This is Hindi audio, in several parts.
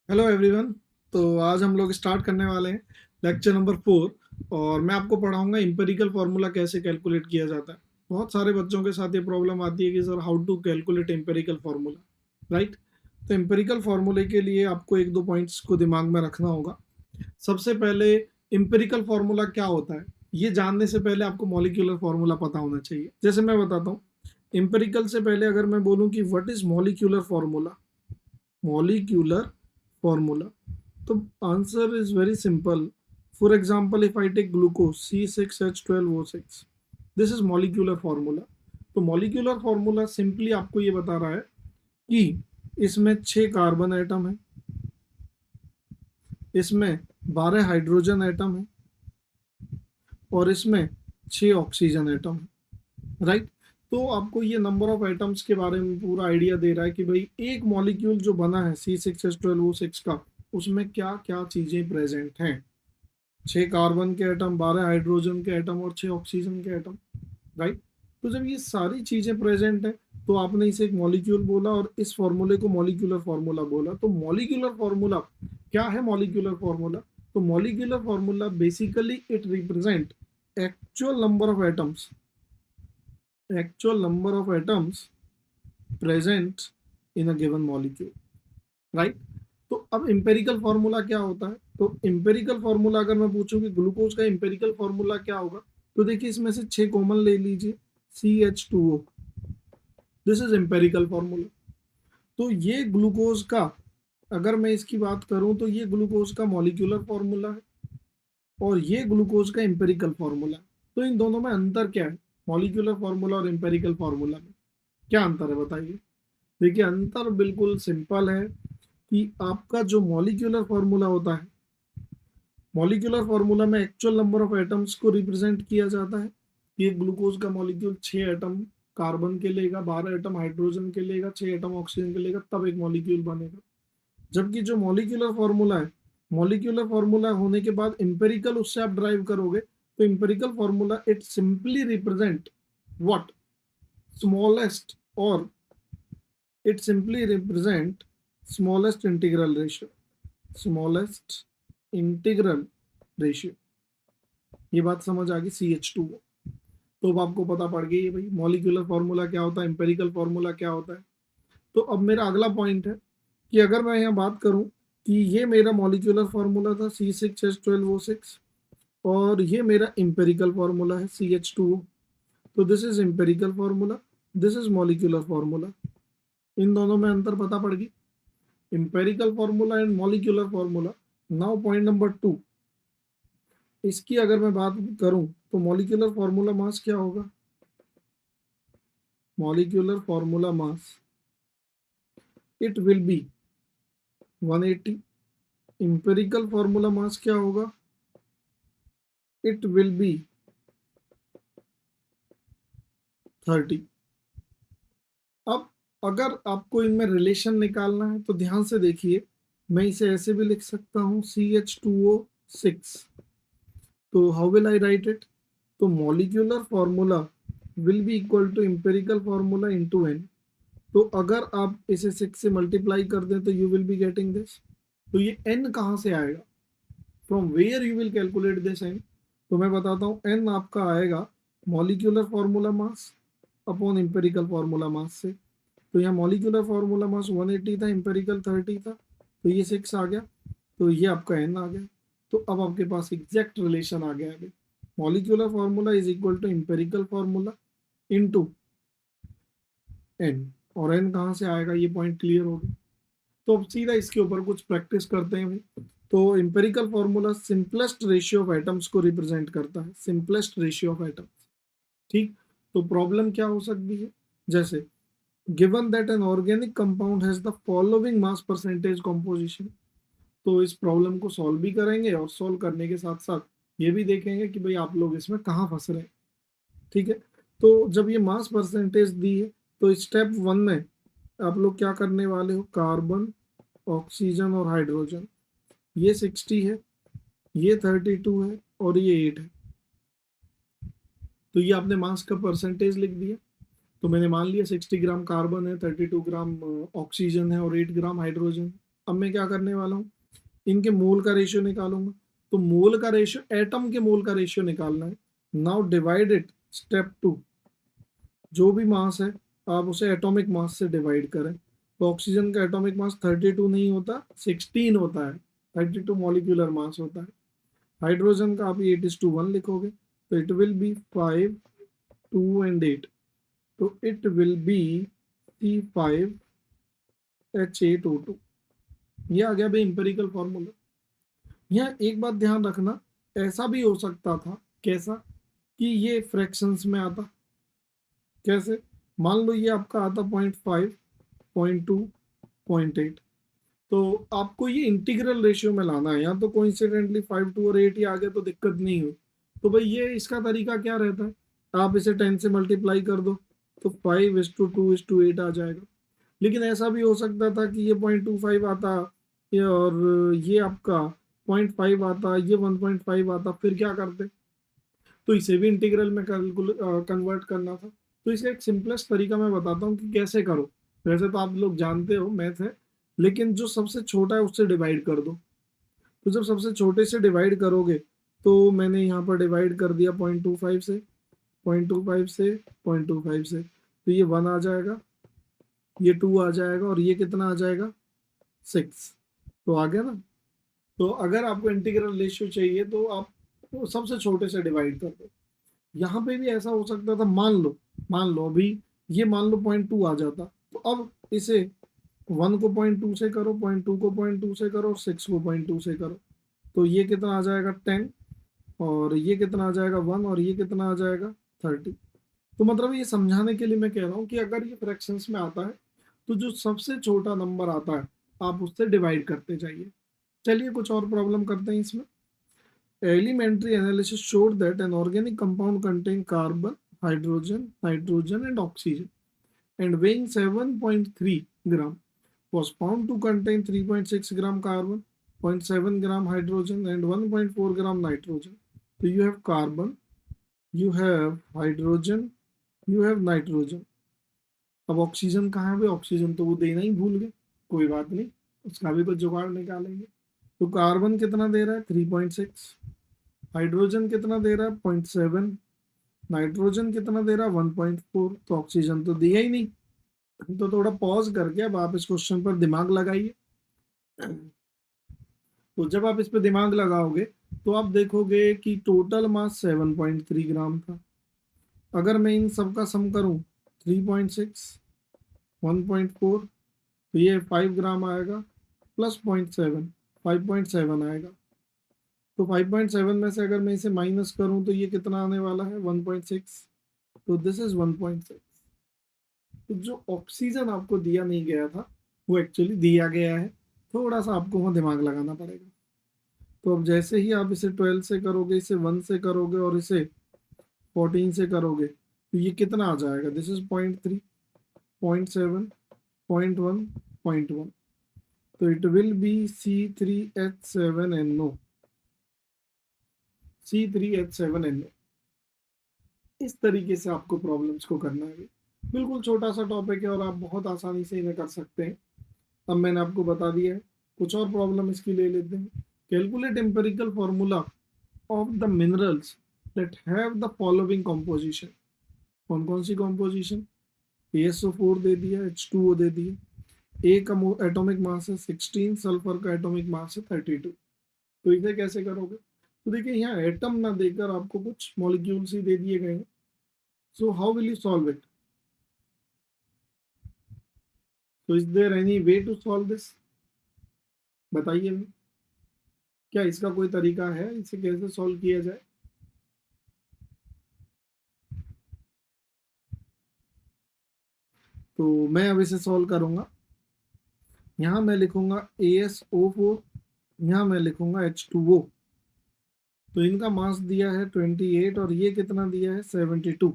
Hello everyone. तो आज हम लोग स्टार्ट करने वाले हैं लेक्चर नंबर 4। और मैं आपको पढ़ाऊंगा इंपेरिकल फार्मूला कैसे कैलकुलेट किया जाता है। बहुत सारे बच्चों के साथ ये प्रॉब्लम आती है कि sir how to calculate empirical formula, right. तो इंपेरिकल फार्मूले के लिए आपको एक दो पॉइंट्स को दिमाग में रखना होगा। सबसे पहले इंपेरिकल फार्मूला क्या होता है, ये जानने से पहले आपको मॉलिक्यूलर फार्मूला पता होना चाहिए। जैसे मैं बताता हूँ, इंपेरिकल से पहले अगर मैं बोलूँ कि what is molecular formula, molecular formula, तो answer is very simple. For example if I take glucose C6H12O6, this is molecular formula. तो मॉलिक्यूलर फार्मूला सिंपली आपको ये बता रहा है कि इसमें 6 कार्बन एटम है, इसमें 12 हाइड्रोजन एटम है और इसमें 6 ऑक्सीजन एटम है, राइट। तो आपको ये नंबर ऑफ एटम्स के बारे में पूरा आइडिया दे रहा है कि भाई एक मॉलिक्यूल जो बना है C6H12O6 का, उसमें क्या क्या चीजें प्रेजेंट हैं। 6 कार्बन के एटम, 12 हाइड्रोजन के एटम और 6 ऑक्सीजन के एटम, राइट। तो जब ये सारी चीजें प्रेजेंट है तो आपने इसे एक मॉलिक्यूल बोला और इस फॉर्मूले को मॉलिक्यूलर फार्मूला बोला। तो मॉलिक्यूलर फार्मूला क्या है? मॉलिक्यूलर फार्मूला, तो molecular formula basically it represent actual number of atoms, actual number of atoms present in a given molecule, right। तो अब इंपेरिकल फार्मूला क्या होता है? तो इंपेरिकल फार्मूला अगर मैं पूछूं कि ग्लूकोज का इंपेरिकल फार्मूला क्या होगा, तो देखिए इसमें से 6 कॉमन ले लीजिए, CH2O, this is empirical formula. तो ये ग्लूकोज का, अगर मैं इसकी बात करूं तो ये ग्लूकोज का मॉलिक्यूलर फार्मूला है और ये ग्लूकोज का इंपेरिकल फार्मूला है। तो इन दोनों में अंतर क्या है? मॉलिक्यूलर फार्मूला और इंपेरिकल फार्मूला में क्या अंतर है बताइए। देखिए अंतर बिल्कुल सिंपल है कि आपका जो मॉलिक्यूलर फार्मूला होता है, मॉलिक्यूलर फार्मूला में एक्चुअल नंबर ऑफ एटम्स को रिप्रेजेंट किया जाता है। ये ग्लूकोज का मॉलिक्यूल 6 एटम कार्बन के लेगा, 12 एटम हाइड्रोजन के लेगा, 6 एटम ऑक्सीजन के लेगा, तब एक मॉलिक्यूल बनेगा। जबकि जो मॉलिक्यूलर फार्मूला है, मॉलिक्यूलर फार्मूला होने के बाद इंपेरिकल उससे आप ड्राइव करोगे, तो empirical formula it simply represent what, smallest, और it simply represent smallest integral ratio, smallest integral ratio। ये बात समझ आ गई CH2O। तो अब आपको पता पड़ गई है भाई मॉलिक्यूलर फार्मूला क्या होता है, इंपेरिकल फार्मूला क्या होता है। तो अब मेरा अगला पॉइंट है कि अगर मैं यहाँ बात करूँ कि ये मेरा मॉलिक्यूलर फार्मूला था C6H12O6 और ये मेरा इंपेरिकल फार्मूला है CH2O, तो this is empirical formula, this is molecular formula. इन दोनों में अंतर पता पड़ गई, empirical formula and molecular formula। now point number 2, इसकी अगर मैं बात करूं तो मॉलिक्यूलर फार्मूला मास क्या होगा? Molecular formula mass it will be 180। Empirical formula मास क्या होगा? It will be 30। अब अगर आपको इनमें रिलेशन निकालना है तो ध्यान से देखिए, मैं इसे ऐसे भी लिख सकता हूँ CH2O6। तो how will I write it? तो molecular formula will be equal to empirical formula into n। तो अगर आप इसे 6 से मल्टीप्लाई कर दें तो you will be getting this. तो ये n कहाँ से आएगा? From where you will calculate this n? तो मैं बताता हूँ, n आपका आएगा molecular formula mass upon empirical formula mass से। तो यहाँ मॉलिक्यूलर फार्मूला मास 180 था, इंपेरिकल 30 था, तो ये 6 आ गया, तो ये आपका n आ गया। तो अब आपके पास एग्जैक्ट रिलेशन आ गया है, molecular formula is equal to empirical formula into n। और n कहाँ से आएगा, ये पॉइंट क्लियर हो गया। तो अब सीधा इसके ऊपर कुछ प्रैक्टिस करते हैं भाई। तो empirical formula simplest ratio of atoms को रिप्रेजेंट करता है, सिंपलेस्ट रेशियो ऑफ एटम्स, ठीक। तो प्रॉब्लम क्या हो सकती है? जैसे given that an organic compound has the following mass percentage composition. तो इस प्रॉब्लम को सॉल्व भी करेंगे और सॉल्व करने के साथ साथ ये भी देखेंगे कि भाई आप लोग इसमें कहाँ फंस रहे हैं, ठीक है। तो जब ये मास परसेंटेज दी है तो स्टेप 1 में आप लोग क्या करने वाले हो, कार्बन, ऑक्सीजन और हाइड्रोजन, ये 60 है, ये 32 है और ये 8 है। तो ये आपने मास का परसेंटेज लिख दिया। तो मैंने मान लिया 60 ग्राम कार्बन है, 32 ग्राम ऑक्सीजन है और 8 ग्राम हाइड्रोजन। अब मैं क्या करने वाला हूँ, इनके मोल का रेशियो निकालूंगा। तो मोल का रेशियो, एटम के मोल का रेशियो निकालना है। नाउ डिवाइड इट, स्टेप 2, जो भी मास है आप उसे एटॉमिक मास से डिवाइड करें। तो ऑक्सीजन का एटॉमिक मास 32 नहीं होता, 16 होता है, 32 मॉलिक्यूलर मास होता है। हाइड्रोजन का आप 8:1 लिखोगे, तो इट विल बी 5, 2 एंड 8, तो इट विल बी C5H8O2। ये आ गया भाई इंपेरिकल फॉर्मूला। यहाँ एक बात ध्यान रखना, ऐसा भी हो सकता था, कैसा, कि ये फ्रैक्शंस में आता। कैसे, मान लो ये आपका आता 0.5, 0.2, 0.8, तो आपको ये इंटीग्रल रेशियो में लाना है। यहाँ तो कोइंसिडेंटली 5, 2 और 8 ही आ गया तो दिक्कत नहीं हुई। तो भाई ये इसका तरीका क्या रहता है, आप इसे 10 से मल्टीप्लाई कर दो तो 5:2:8 आ जाएगा। लेकिन ऐसा भी हो सकता था कि ये 0.25 आता, और ये आपका 0.5 आता, ये 1.5 आता, फिर क्या करते, तो इसे भी इंटीग्रल में कन्वर्ट करना था। तो इसका एक सिंपलेस्ट तरीका मैं बताता हूँ कि कैसे करो। वैसे तो आप लोग जानते हो मैथ है, लेकिन जो सबसे छोटा है उससे डिवाइड कर दो। तो जब सबसे छोटे से डिवाइड करोगे, तो मैंने यहाँ पर डिवाइड कर दिया 0.25 से, 0.25 से, 0.25 से, तो ये 1 आ जाएगा, ये 2 आ जाएगा, और ये कितना आ जाएगा, 6। तो आ गया ना। तो अगर आपको इंटीग्रल रेशियो चाहिए तो आप सबसे छोटे से डिवाइड कर दो। यहाँ पे भी ऐसा हो सकता था, मान लो अभी ये मान लो 0.2 आ जाता, तो अब इसे 1 को 0.2 से करो, 0.2 को 0.2 से करो, 6 को 0.2 से करो, तो ये कितना आ जाएगा, 10, और ये कितना आ जाएगा, 1, और ये कितना आ जाएगा, 30। तो मतलब ये समझाने के लिए मैं कह रहा हूँ कि अगर ये फ्रैक्शंस में आता है तो जो सबसे छोटा नंबर आता है आप उससे डिवाइड करते जाइए। चलिए कुछ और प्रॉब्लम करते हैं इसमें। Elementary analysis showed that an organic compound containing carbon, hydrogen and oxygen, and weighing 7.3 gram was found to contain 3.6 gram carbon, 0.7 gram hydrogen and 1.4 gram nitrogen. So you have carbon, you have hydrogen, you have nitrogen. अब ऑक्सीजन कहाँ है भाई, ऑक्सीजन तो वो देना ही भूल गए, कोई बात नहीं, उसका भी कुछ जुगाड़ निकालेंगे। तो कार्बन कितना दे रहा है, 3.6, हाइड्रोजन कितना दे रहा है, 0.7, नाइट्रोजन कितना दे रहा है, 1.4, तो ऑक्सीजन तो दिया ही नहीं। तो थोड़ा पॉज करके अब आप इस क्वेश्चन पर दिमाग लगाइए। तो जब आप इस पर दिमाग लगाओगे तो आप देखोगे कि टोटल मास 7.3 ग्राम था। अगर मैं इन सब का सम करूं, 3.6, 1.4, तो ये 5 ग्राम आएगा, प्लस 0.7, 5.7 आएगा। तो 5.7 में से अगर मैं इसे माइनस करूं तो ये कितना आने वाला है, 1.6, तो दिस इज 1.6। तो जो ऑक्सीजन आपको दिया नहीं गया था वो एक्चुअली दिया गया है, थोड़ा सा आपको वहाँ दिमाग लगाना पड़ेगा। तो अब जैसे ही आप इसे 12 से करोगे, इसे 1 से करोगे और इसे 14 से करोगे, तो ये कितना आ जाएगा, दिस इज 0.3, 0.7, 0.1, 0.1, तो it will be C3H7NO, C3H7NO। इस तरीके से आपको प्रॉब्लम्स को करना है। बिल्कुल छोटा सा टॉपिक है और आप बहुत आसानी से इन्हें कर सकते हैं। अब मैंने आपको बता दिया है, कुछ और प्रॉब्लम इसकी ले लेते हैं। Calculate empirical formula of the minerals that have the following composition. कौन कौन सी कॉम्पोजिशन, ASO4 दे दिया, H2O दे दिया, ए का एटॉमिक मास है 16, सल्फर का एटॉमिक मास है 32। तो इसे कैसे करोगे, तो देखिए यहाँ एटम ना देकर आपको कुछ मॉलिक्यूल्स ही दे दिए गए हैं। So how will you solve it, तो is there any way to solve this, बताइए मैं, क्या इसका कोई तरीका है, इसे कैसे सॉल्व किया जाए। तो मैं अब इसे सॉल्व करूंगा। यहाँ मैं लिखूंगा ASO4, यहाँ मैं लिखूंगा H2O। तो इनका मास दिया है 28 और ये कितना दिया है, 72।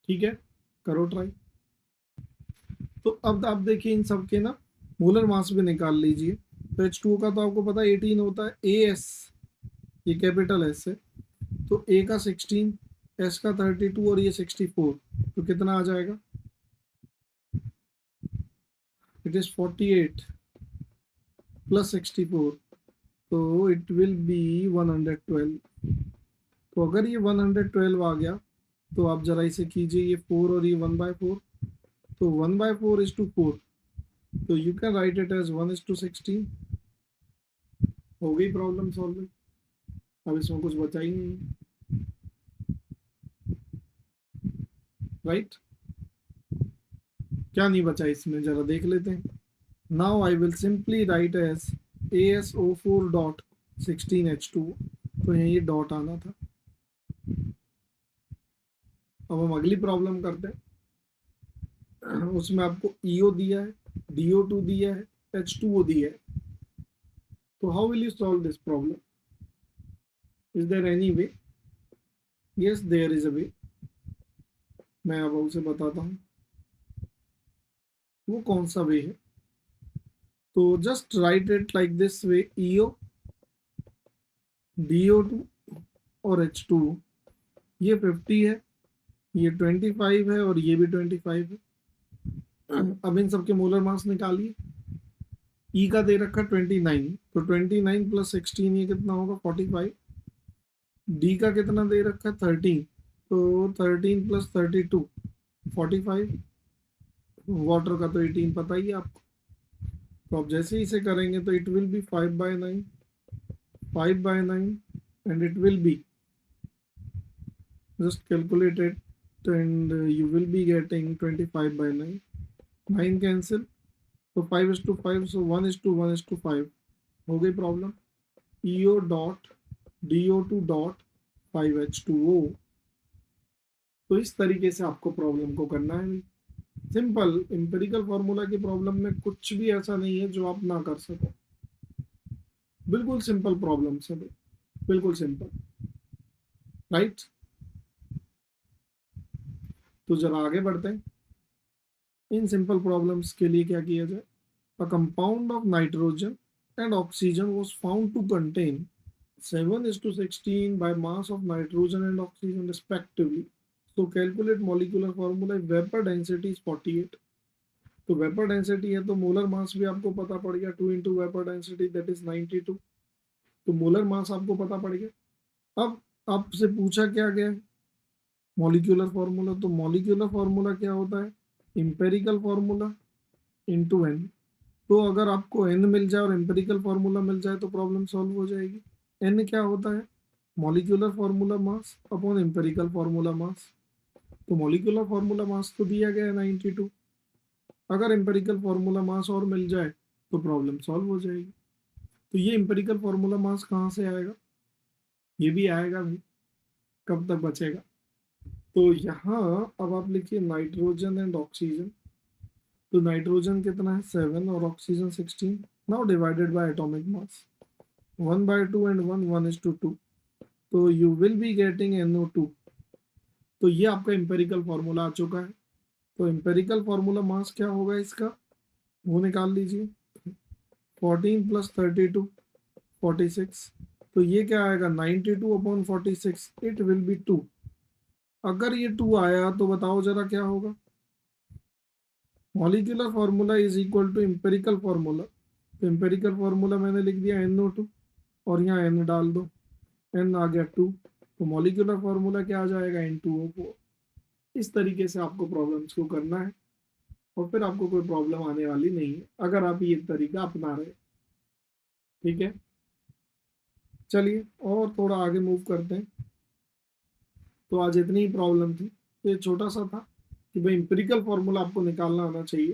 ठीक है, करो ट्राई। तो अब आप देखिए इन सब के ना मोलर मास भी निकाल लीजिए। तो H2O का तो आपको पता है 18 होता है, AS ये कैपिटल S है, तो A का 16, S का 32 और ये 64, तो कितना आ जाएगा, इट इज 48। प्लस 64, तो इट विल बी 112। तो अगर ये 112 आ गया तो आप जरा इसे कीजिए, ये 4 और ये 1/4, तो 1/4:4, तो you can write it as 1:16। हो गई प्रॉब्लम सॉल्व। अब इसमें कुछ बचा ही नहीं, राइट? क्या नहीं बचा इसमें, जरा देख लेते हैं। Now I will simply write as ASO4.16H2, तो यहाँ ये डॉट आना था। अब हम अगली प्रॉब्लम करते हैं। उसमें आपको EO दिया है, DO2 दिया है, H2O दिया है। तो how will you solve this problem? Is there any way? Yes, there is a way. मैं अब उसे बताता हूँ वो कौन सा वे है। तो just right it like this way, EO, DO2 और H2O। ये 50 है, ये 25 है और ये भी 25 है। अब इन सबके मोलर मास निकालिए। E का दे रखा 29, तो 29 + 16 ये कितना होगा? 45। D का कितना दे रखा? 13, तो 13 + 32 45। वाटर का तो 18 पता ही है आपको। तो अब जैसे ही इसे करेंगे तो it will be 5/9, 5/9, and it will be, just calculate it, and you will be getting 25/9, 9 cancel, तो 5:5, so 1:1:5 हो गई problem. EO dot DO2 dot 5H2O। तो इस तरीके से आपको प्रॉब्लम को करना है। सिंपल एम्पिरिकल फार्मूला की प्रॉब्लम में कुछ भी ऐसा नहीं है जो आप ना कर सको। बिल्कुल सिंपल प्रॉब्लम है, बिल्कुल सिंपल, राइट? तो जरा आगे बढ़ते हैं। इन सिंपल प्रॉब्लम्स के लिए क्या किया जाए? A compound of nitrogen and oxygen was found to contain 7:16 by mass of nitrogen and oxygen respectively. So calculate molecular formula. Vapor density is 48. तो वेपर डेंसिटी है तो मोलर मास भी आपको पता पड़ गया, 2 × वेपर डेंसिटी दैट इज 92। तो मोलर मास आपको पता पड़ गया। अब आपसे पूछा क्या गया है? Molecular formula. तो मॉलिक्यूलर फार्मूला क्या होता है? Empirical formula into n. तो अगर आपको एन मिल जाए और एम्पेरिकल फार्मूला मिल जाए तो प्रॉब्लम सॉल्व हो जाएगी। एन क्या होता है? Molecular formula mass upon empirical formula mass. तो मॉलिक्यूलर फार्मूला मास तो दिया गया है 92, अगर एम्पेरिकल फार्मूला मास और मिल जाए तो प्रॉब्लम सॉल्व हो जाएगी। तो ये एम्पेरिकल फार्मूला मास कहाँ से आएगा? ये भी आएगा भी, कब तक बचेगा? तो यहाँ अब आप लिखिए नाइट्रोजन एंड ऑक्सीजन। तो नाइट्रोजन कितना है? 7 और oxygen 16। Now divided by atomic mass, 1/2 and 1, 1:2। तो you will be getting NO2। तो ये आपका एम्पेरिकल फार्मूला आ चुका है। तो एम्पेरिकल फार्मूला मास क्या होगा इसका, वो निकाल लीजिए। 14 + 32, 46। तो ये क्या आएगा? 92/46, इट विल बी 2। अगर ये 2 आया तो बताओ जरा क्या होगा? Molecular formula is equal to empirical formula. तो एम्पेरिकल फार्मूला मैंने लिख दिया NO2 और यहाँ N डाल दो, N आ गया 2। तो मॉलिक्यूलर फार्मूला क्या आ जाएगा? N2O4। इस तरीके से आपको प्रॉब्लम्स को करना है और फिर आपको कोई प्रॉब्लम आने वाली नहीं है अगर आप ये तरीका अपना रहे। ठीक है, चलिए और थोड़ा आगे मूव करते हैं। तो आज इतनी ही प्रॉब्लम थी, तो ये छोटा सा था कि भाई एम्पिरिकल फार्मूला आपको निकालना आना चाहिए।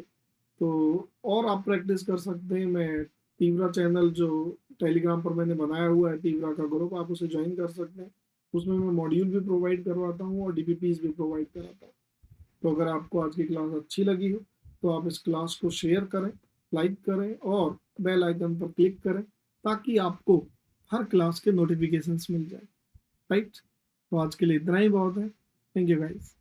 तो और आप प्रैक्टिस कर सकते हैं। मैं तीव्रा चैनल जो टेलीग्राम पर मैंने बनाया हुआ है, तीव्रा का ग्रुप, आप उसे ज्वाइन कर सकते हैं। उसमें मैं मॉड्यूल भी प्रोवाइड करवाता हूँ और DPPs भी प्रोवाइड कराता हूँ। तो अगर आपको आज की क्लास अच्छी लगी हो तो आप इस क्लास को शेयर करें, लाइक करें और बेल आइकन पर क्लिक करें ताकि आपको हर क्लास के नोटिफिकेशंस मिल जाए, राइट? तो आज के लिए इतना ही बहुत है। Thank you guys.